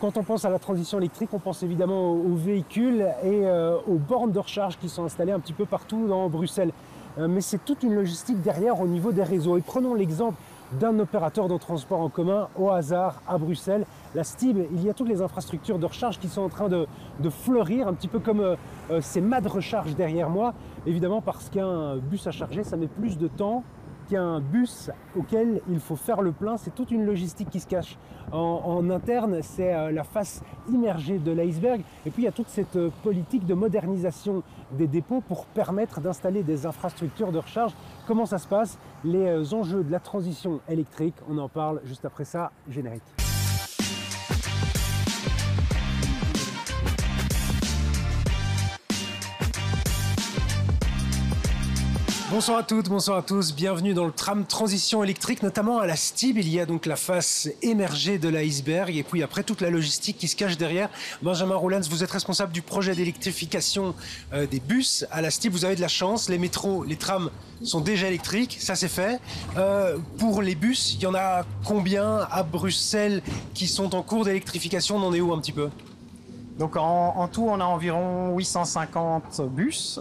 Quand on pense à la transition électrique, on pense évidemment aux véhicules et aux bornes de recharge qui sont installées un petit peu partout dans Bruxelles. Mais c'est toute une logistique derrière au niveau des réseaux. Et prenons l'exemple d'un opérateur de transport en commun au hasard à Bruxelles, la Stib. Il y a toutes les infrastructures de recharge qui sont en train de fleurir, un petit peu comme ces mâts de recharge derrière moi. Évidemment parce qu'un bus à charger, ça met plus de temps qu'un bus auquel il faut faire le plein. C'est toute une logistique qui se cache en interne, c'est la face immergée de l'iceberg. Et puis il y a toute cette politique de modernisation des dépôts pour permettre d'installer des infrastructures de recharge. Comment ça se passe? Les enjeux de la transition électrique, on en parle juste après ça, générique. Bonsoir à toutes, bonsoir à tous, bienvenue dans le tram transition électrique, notamment à la Stib. Il y a donc la face émergée de l'iceberg et puis après toute la logistique qui se cache derrière. Benjamin Roulens, vous êtes responsable du projet d'électrification des bus à la Stib. Vous avez de la chance, les métros, les trams sont déjà électriques, ça c'est fait. Pour les bus, il y en a combien à Bruxelles qui sont en cours d'électrification? On en est où un petit peu? Donc en tout, on a environ 850 bus.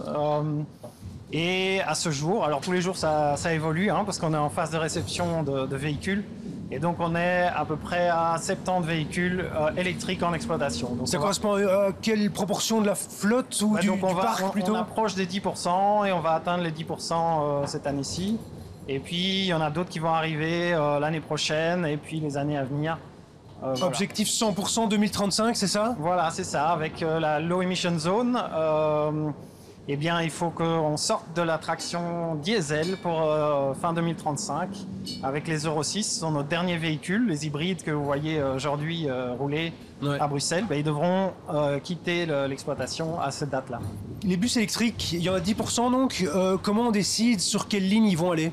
Et à ce jour, alors tous les jours ça évolue parce qu'on est en phase de réception de véhicules. Et donc on est à peu près à 70 véhicules électriques en exploitation. Donc ça correspond à quelle proportion de la flotte ou du parc plutôt? On approche des 10% et on va atteindre les 10% cette année-ci. Et puis il y en a d'autres qui vont arriver l'année prochaine et puis les années à venir. Objectif 100% 2035, c'est ça? Voilà, c'est ça, avec la Low Emission Zone. Eh bien, il faut qu'on sorte de la traction diesel pour fin 2035 avec les Euro 6. Ce sont nos derniers véhicules, les hybrides que vous voyez aujourd'hui rouler à Bruxelles. Ils devront quitter l'exploitation à cette date-là. Les bus électriques, il y en a 10% donc. Comment on décide sur quelle ligne ils vont aller?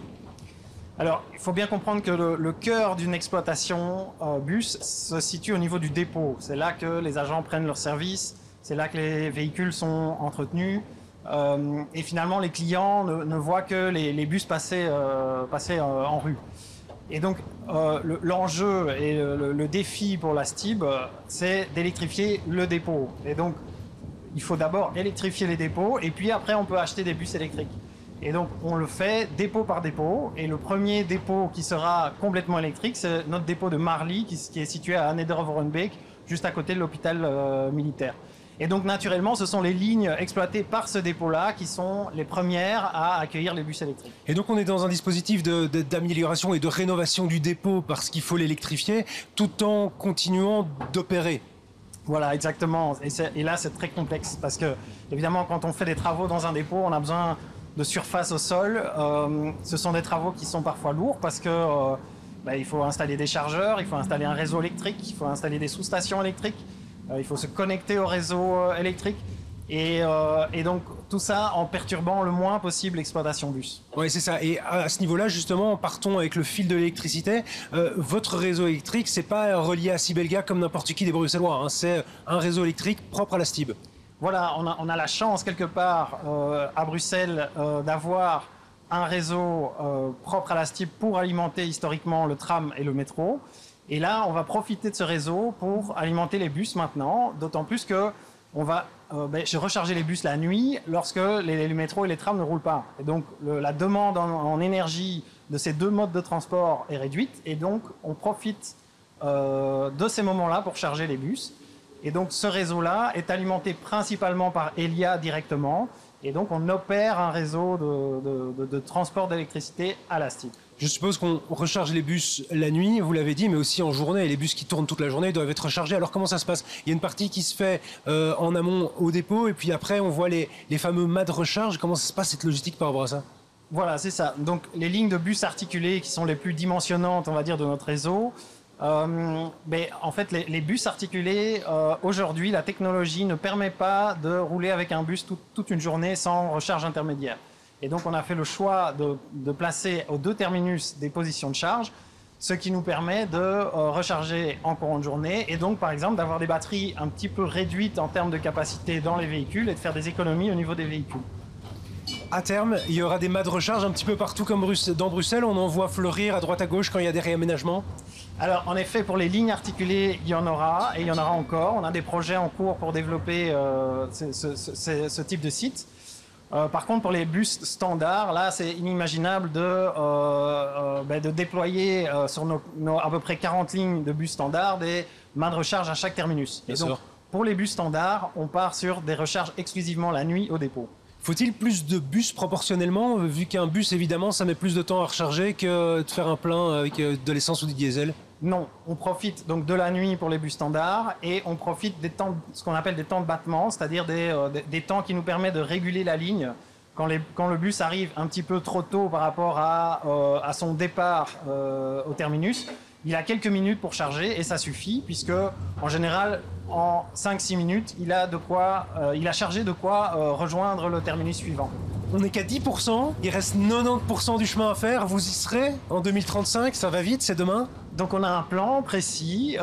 Alors, il faut bien comprendre que le cœur d'une exploitation bus se situe au niveau du dépôt. C'est là que les agents prennent leur service, c'est là que les véhicules sont entretenus. Et finalement, les clients ne voient que les bus passer en rue. Et donc, l'enjeu et le défi pour la Stib, c'est d'électrifier le dépôt. Et donc, il faut d'abord électrifier les dépôts, et puis après, on peut acheter des bus électriques. Et donc, on le fait dépôt par dépôt. Et le premier dépôt qui sera complètement électrique, c'est notre dépôt de Marly, qui est situé à Neder-Overenbeek, juste à côté de l'hôpital militaire. Et donc, naturellement, ce sont les lignes exploitées par ce dépôt-là qui sont les premières à accueillir les bus électriques. Et donc, on est dans un dispositif d'amélioration et de rénovation du dépôt parce qu'il faut l'électrifier tout en continuant d'opérer. Voilà, exactement. Et là, c'est très complexe parce que, évidemment, quand on fait des travaux dans un dépôt, on a besoin de surface au sol. Ce sont des travaux qui sont parfois lourds parce que il faut installer des chargeurs, il faut installer un réseau électrique, il faut installer des sous-stations électriques. Il faut se connecter au réseau électrique et donc tout ça en perturbant le moins possible l'exploitation bus. Oui, c'est ça. Et à ce niveau-là, justement, partons avec le fil de l'électricité. Votre réseau électrique, c'est pas relié à Sibelga comme n'importe qui des Bruxellois. C'est un réseau électrique propre à la Stib. Voilà, on a la chance quelque part à Bruxelles d'avoir un réseau propre à la Stib pour alimenter historiquement le tram et le métro. Et là, on va profiter de ce réseau pour alimenter les bus maintenant, d'autant plus que on va recharger les bus la nuit lorsque les métros et les trams ne roulent pas. Et donc, la demande en énergie de ces deux modes de transport est réduite. Et donc, on profite de ces moments-là pour charger les bus. Et donc, ce réseau-là est alimenté principalement par Elia directement. Et donc, on opère un réseau de transport d'électricité à la Stib. Je suppose qu'on recharge les bus la nuit, vous l'avez dit, mais aussi en journée. Les bus qui tournent toute la journée doivent être rechargés. Alors comment ça se passe? Il y a une partie qui se fait en amont au dépôt, et puis après on voit les fameux mâts de recharge. Comment ça se passe cette logistique par rapport à ça? Voilà, c'est ça. Donc les lignes de bus articulés qui sont les plus dimensionnantes, on va dire, de notre réseau. En fait, les bus articulés, aujourd'hui, la technologie ne permet pas de rouler avec un bus toute une journée sans recharge intermédiaire. Et donc, on a fait le choix de placer aux deux terminus des positions de charge, ce qui nous permet de recharger en courant de journée et donc, par exemple, d'avoir des batteries un petit peu réduites en termes de capacité dans les véhicules et de faire des économies au niveau des véhicules. À terme, il y aura des mâts de recharge un petit peu partout comme dans Bruxelles. On en voit fleurir à droite à gauche quand il y a des réaménagements. Alors, en effet, pour les lignes articulées, il y en aura, et il y en aura encore. On a des projets en cours pour développer ce type de site. Par contre, pour les bus standards, là, c'est inimaginable de déployer sur nos à peu près 40 lignes de bus standards des mains de recharge à chaque terminus. Bien et donc, sûr. pour les bus standards, on part sur des recharges exclusivement la nuit au dépôt. Faut-il plus de bus proportionnellement, vu qu'un bus, évidemment, ça met plus de temps à recharger que de faire un plein avec de l'essence ou du diesel? Non, on profite donc de la nuit pour les bus standards et on profite des temps, ce qu'on appelle des temps de battement, c'est-à-dire des temps qui nous permettent de réguler la ligne. Quand le bus arrive un petit peu trop tôt par rapport à son départ au terminus, il a quelques minutes pour charger et ça suffit puisque en général en 5-6 minutes il a chargé de quoi rejoindre le terminus suivant. On n'est qu'à 10%, il reste 90% du chemin à faire. Vous y serez en 2035, ça va vite, c'est demain? Donc on a un plan précis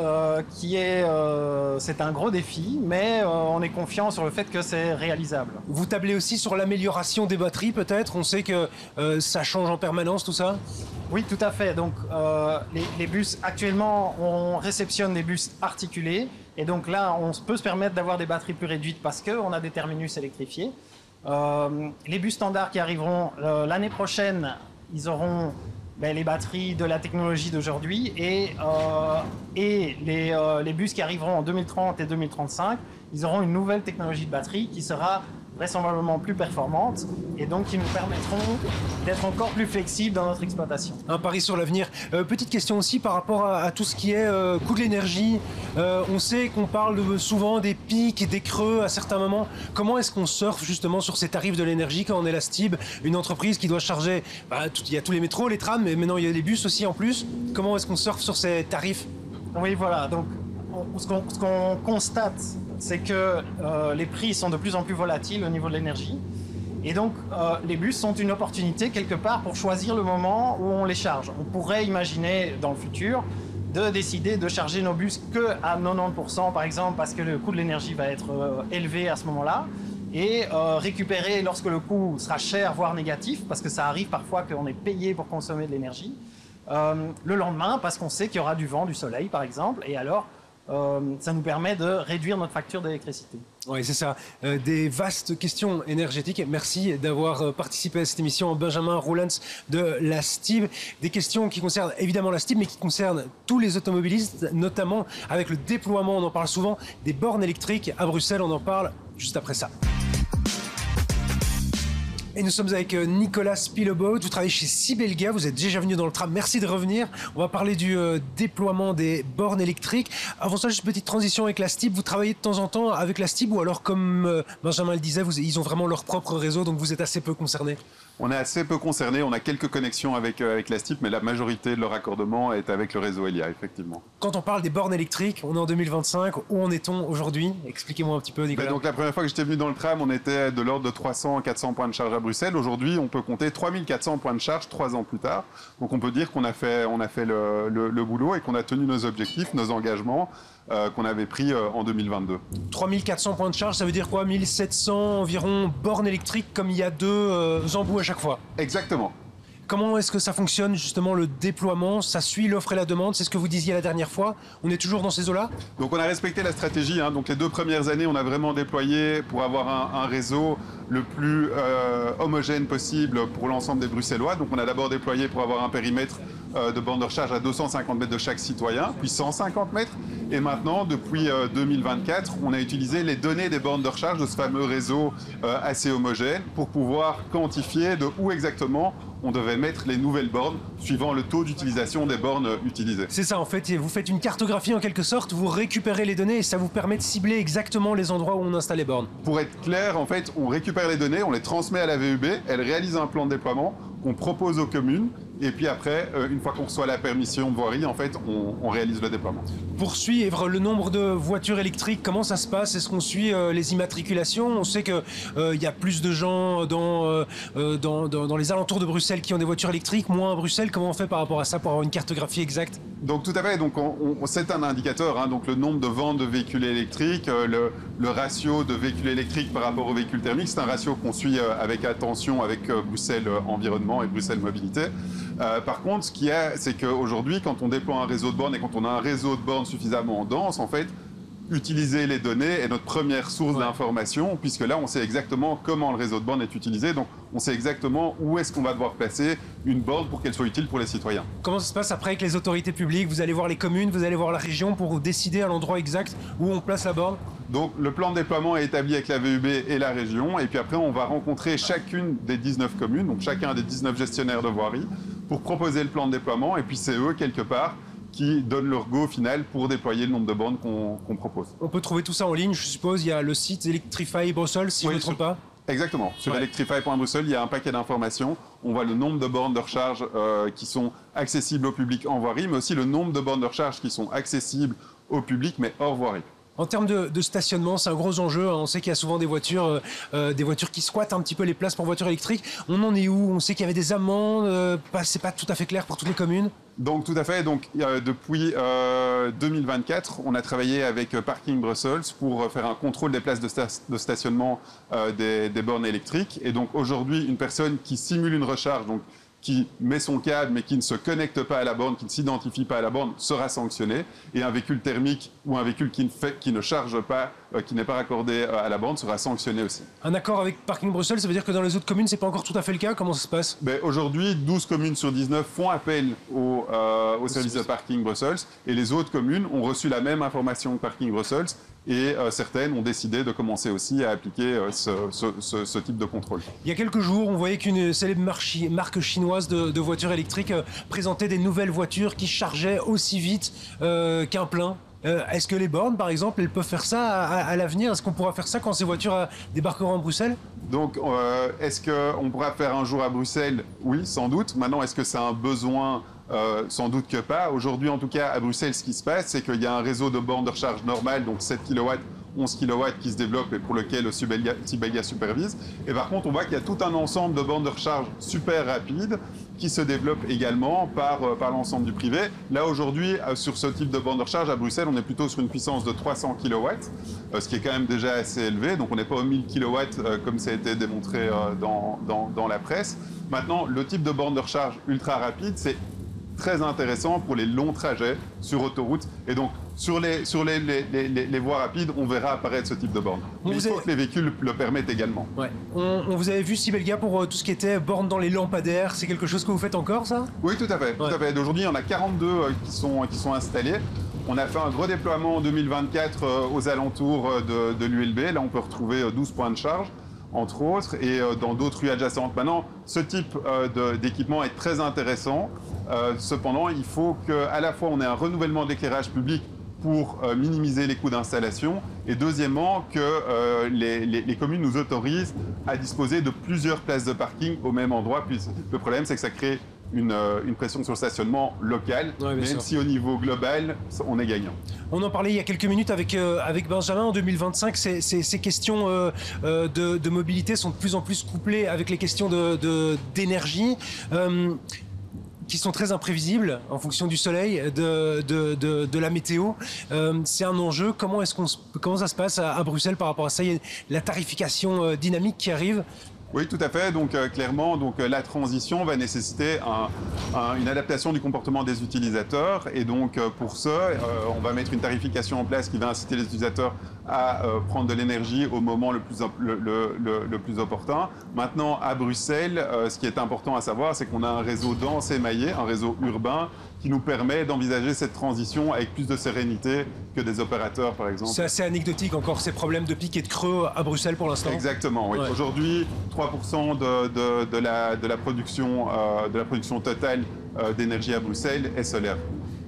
c'est un gros défi, mais on est confiant sur le fait que c'est réalisable. Vous tablez aussi sur l'amélioration des batteries peut-être? On sait que ça change en permanence tout ça? Oui, tout à fait. Donc les bus, actuellement, on réceptionne des bus articulés. Et donc là, on peut se permettre d'avoir des batteries plus réduites parce qu'on a des terminus électrifiés. Les bus standards qui arriveront l'année prochaine, ils auront les batteries de la technologie d'aujourd'hui et les bus qui arriveront en 2030 et 2035, ils auront une nouvelle technologie de batterie qui sera vraisemblablement plus performante et donc qui nous permettront d'être encore plus flexibles dans notre exploitation. Un pari sur l'avenir. Petite question aussi par rapport à tout ce qui est coût de l'énergie. On sait qu'on parle souvent des pics et des creux à certains moments. Comment est-ce qu'on surfe justement sur ces tarifs de l'énergie quand on est la STIB, une entreprise qui doit charger, il y a tous les métros, les trams, mais maintenant il y a les bus aussi en plus. Comment est-ce qu'on surfe sur ces tarifs? Oui, voilà. Donc, ce qu'on constate, c'est que les prix sont de plus en plus volatiles au niveau de l'énergie. Et donc, les bus sont une opportunité quelque part pour choisir le moment où on les charge. On pourrait imaginer dans le futur de décider de charger nos bus qu'à 90% par exemple parce que le coût de l'énergie va être élevé à ce moment-là et récupérer lorsque le coût sera cher voire négatif parce que ça arrive parfois qu'on est payé pour consommer de l'énergie le lendemain parce qu'on sait qu'il y aura du vent, du soleil par exemple et alors ça nous permet de réduire notre facture d'électricité. Oui, c'est ça. Des vastes questions énergétiques. Merci d'avoir participé à cette émission, Benjamin Roelens de la STIB. Des questions qui concernent évidemment la STIB, mais qui concernent tous les automobilistes, notamment avec le déploiement, on en parle souvent, des bornes électriques à Bruxelles. On en parle juste après ça. Et nous sommes avec Nicolas Spilobout, vous travaillez chez Sibelga, vous êtes déjà venu dans le tram, merci de revenir. On va parler du déploiement des bornes électriques. Avant ça, juste une petite transition avec la STIB, vous travaillez de temps en temps avec la STIB ou alors comme Benjamin le disait, ils ont vraiment leur propre réseau, donc vous êtes assez peu concerné? On est assez peu concerné, on a quelques connexions avec la STIB, mais la majorité de leur raccordement est avec le réseau Elia, effectivement. Quand on parle des bornes électriques, on est en 2025, où en est-on aujourd'hui? Expliquez-moi un petit peu, Nicolas. Donc la première fois que j'étais venu dans le tram, on était de l'ordre de 300-400 points de charge à Bruxelles. Aujourd'hui, on peut compter 3400 points de charge 3 ans plus tard. Donc on peut dire qu'on a fait le boulot et qu'on a tenu nos objectifs, nos engagements qu'on avait pris en 2022. 3400 points de charge, ça veut dire quoi? 1700 environ bornes électriques comme il y a deux embouts à chaque fois? Exactement. Comment est-ce que ça fonctionne justement le déploiement? Ça suit l'offre et la demande, c'est ce que vous disiez la dernière fois. On est toujours dans ces eaux-là? Donc on a respecté la stratégie. Donc les 2 premières années, on a vraiment déployé pour avoir un réseau le plus homogène possible pour l'ensemble des Bruxellois. Donc on a d'abord déployé pour avoir un périmètre de bornes de recharge à 250 mètres de chaque citoyen, puis 150 mètres. Et maintenant, depuis 2024, on a utilisé les données des bornes de recharge de ce fameux réseau assez homogène pour pouvoir quantifier de où exactement on devait mettre les nouvelles bornes suivant le taux d'utilisation des bornes utilisées. C'est ça, en fait, vous faites une cartographie en quelque sorte, vous récupérez les données et ça vous permet de cibler exactement les endroits où on installe les bornes. Pour être clair, en fait, on récupère les données, on les transmet à la VUB, elle réalise un plan de déploiement qu'on propose aux communes. Et puis après, une fois qu'on reçoit la permission de voirie, en fait, on réalise le déploiement. Pour suivre le nombre de voitures électriques, comment ça se passe? Est-ce qu'on suit les immatriculations? On sait qu'il y a plus de gens dans les alentours de Bruxelles qui ont des voitures électriques, moins à Bruxelles. Comment on fait par rapport à ça pour avoir une cartographie exacte? Donc tout à fait, donc c'est un indicateur, donc le nombre de ventes de véhicules électriques, le ratio de véhicules électriques par rapport aux véhicules thermiques, c'est un ratio qu'on suit avec attention avec Bruxelles Environnement et Bruxelles Mobilité. Par contre, ce qu'il y a, c'est qu'aujourd'hui, quand on déploie un réseau de bornes et quand on a un réseau de bornes suffisamment dense, en fait, utiliser les données est notre première source d'information, puisque là, on sait exactement comment le réseau de bornes est utilisé. Donc, on sait exactement où est-ce qu'on va devoir placer une borne pour qu'elle soit utile pour les citoyens. Comment ça se passe après avec les autorités publiques? Vous allez voir les communes, vous allez voir la région pour décider à l'endroit exact où on place la borne? Donc, le plan de déploiement est établi avec la VUB et la région. Et puis après, on va rencontrer chacune des 19 communes, donc chacun des 19 gestionnaires de voirie, pour proposer le plan de déploiement. Et puis, c'est eux, quelque part, qui donnent leur go final pour déployer le nombre de bornes qu'on propose. On peut trouver tout ça en ligne, je suppose. Il y a le site Electrify Brussels, si je ne me trompe pas. Exactement. Sur electrify.brussels, il y a un paquet d'informations. On voit le nombre de bornes de recharge qui sont accessibles au public en voirie, mais aussi le nombre de bornes de recharge qui sont accessibles au public, mais hors voirie. En termes de stationnement, c'est un gros enjeu. On sait qu'il y a souvent des voitures qui squattent un petit peu les places pour voitures électriques. On en est où? On sait qu'il y avait des amendes. C'est pas tout à fait clair pour toutes les communes. Donc tout à fait. Donc depuis 2024, on a travaillé avec Parking Brussels pour faire un contrôle des places de stationnement des bornes électriques. Et donc aujourd'hui, une personne qui simule une recharge, donc qui met son câble mais qui ne se connecte pas à la borne, qui ne s'identifie pas à la borne, sera sanctionné. Et un véhicule thermique ou un véhicule qui ne charge pas, qui n'est pas raccordé à la borne, sera sanctionné aussi. Un accord avec Parking Brussels, ça veut dire que dans les autres communes, c'est pas encore tout à fait le cas? Comment ça se passe? Aujourd'hui, 12 communes sur 19 font appel au service de Parking Brussels et les autres communes ont reçu la même information que Parking Brussels et certaines ont décidé de commencer aussi à appliquer ce type de contrôle. Il y a quelques jours, on voyait qu'une célèbre marque chinoise de voitures électriques présentait des nouvelles voitures qui chargeaient aussi vite qu'un plein. Est-ce que les bornes, par exemple, elles peuvent faire ça à l'avenir? Est-ce qu'on pourra faire ça quand ces voitures débarqueront à Bruxelles? Donc, est-ce qu'on pourra faire un jour à Bruxelles? Oui, sans doute. Maintenant, est-ce que c'est un besoin? Sans doute que pas. Aujourd'hui, en tout cas, à Bruxelles, ce qui se passe, c'est qu'il y a un réseau de bornes de recharge normales, donc 7 kW, 11 kW qui se développe et pour lequel Sibelga supervise. Et par contre, on voit qu'il y a tout un ensemble de bornes de recharge super rapides qui se développent également par l'ensemble du privé. Là, aujourd'hui, sur ce type de borne de recharge, à Bruxelles, on est plutôt sur une puissance de 300 kW, ce qui est quand même déjà assez élevé. Donc, on n'est pas aux 1000 kW comme ça a été démontré dans la presse. Maintenant, le type de borne de recharge ultra rapide, c'est très intéressant pour les longs trajets sur autoroute. Et donc, sur les voies rapides, on verra apparaître ce type de borne. Mais il faut que les véhicules le permettent également. Ouais. On vous avait vu, Sibelga, pour tout ce qui était borne dans les lampadaires. C'est quelque chose que vous faites encore, ça? Oui, tout à fait. Tout à fait. Aujourd'hui, il y en a 42 qui sont installés. On a fait un gros déploiement en 2024 aux alentours de l'ULB. Là, on peut retrouver 12 points de charge, entre autres, et dans d'autres rues adjacentes. Maintenant, ce type d'équipement est très intéressant. Cependant, il faut qu'à la fois on ait un renouvellement de l'éclairage public pour minimiser les coûts d'installation et deuxièmement que les communes nous autorisent à disposer de plusieurs places de parking au même endroit. Puis le problème, c'est que ça crée une pression sur le stationnement local, même si au niveau global, on est gagnant. On en parlait il y a quelques minutes avec Benjamin. En 2025, ces questions de mobilité sont de plus en plus couplées avec les questions d'énergie. Qui sont très imprévisibles en fonction du soleil, de la météo. C'est un enjeu. Comment ça se passe à Bruxelles par rapport à ça? Il y a la tarification dynamique qui arrive. Oui, tout à fait. Donc clairement, la transition va nécessiter une adaptation du comportement des utilisateurs. Et donc pour ça, on va mettre une tarification en place qui va inciter les utilisateurs à prendre de l'énergie au moment le plus opportun. Maintenant, à Bruxelles, ce qui est important à savoir, c'est qu'on a un réseau dense émaillé, un réseau urbain, qui nous permet d'envisager cette transition avec plus de sérénité que des opérateurs, par exemple. C'est assez anecdotique encore, ces problèmes de pic et de creux à Bruxelles pour l'instant. Exactement, oui. Ouais. Aujourd'hui, 3% de la production totale d'énergie à Bruxelles est solaire.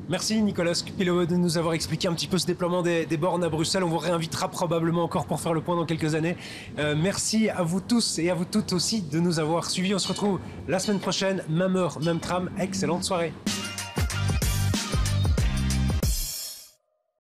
Merci Nicolas Scupillo de nous avoir expliqué un petit peu ce déploiement des bornes à Bruxelles. On vous réinvitera probablement encore pour faire le point dans quelques années. Merci à vous tous et à vous toutes aussi de nous avoir suivis. On se retrouve la semaine prochaine, même heure, même tram. Excellente soirée.